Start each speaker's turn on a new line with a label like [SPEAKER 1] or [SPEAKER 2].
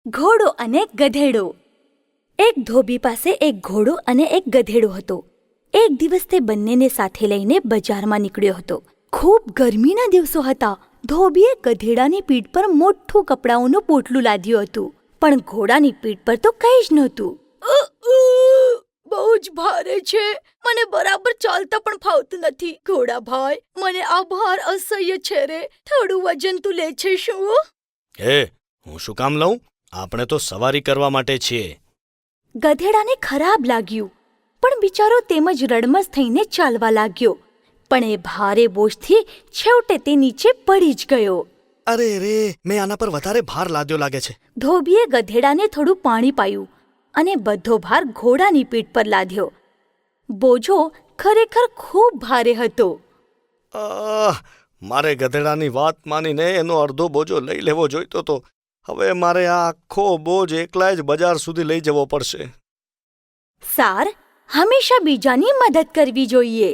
[SPEAKER 1] ઘોડો અને ગધેડો. એક ધોબી પાસે એક ઘોડો અને એક ગધેડો હતો. એક દિવસ તે બંનેને સાથે લઈને બજારમાં નીકળ્યો હતો. ખૂબ ગરમીના દિવસો હતા. ધોબીએ ગધેડાની પીઠ પર મોટું કપડાઓનું પોટલું લાદ્યું હતું, પણ ઘોડાની પીઠ પર તો કંઈ જ નહોતું. બહુ જ ભારે છે. મને બરાબર ચાલતા પણ ફાવતું નથી. ઘોડા ભાઈ, મને આ ભાર અસહ્ય છે રે. થોડું વજન તું લે છે શું?
[SPEAKER 2] હે, હું શું કામ લઉં? આપણે તો સવારી કરવા માટે છીએ.
[SPEAKER 1] ગધેડાને ખરાબ લાગ્યું, પણ બિચારો તેમજ રડમસ થઈને ચાલવા લાગ્યો. પણ એ ભારે બોજથી છેવટે તે નીચે પડી જ ગયો.
[SPEAKER 2] અરે રે, મેં આના પર વધારે ભાર લાદ્યો લાગે છે.
[SPEAKER 1] ધોબીએ ગધેડાને થોડું પાણી પાયું અને બધો ભાર ઘોડાની પીઠ પર લાદ્યો. બોજો ખરેખર ખૂબ ભારે હતો.
[SPEAKER 2] મારે ગધેડાની વાત માનીને એનો અડધો બોજો લઈ લેવો જોઈતો હતો. હવે મારે આ આખો બોજ એકલા જ બજાર સુધી લઈ જવો પડશે.
[SPEAKER 1] સાર હંમેશા બીજાની મદદ કરવી જોઈએ.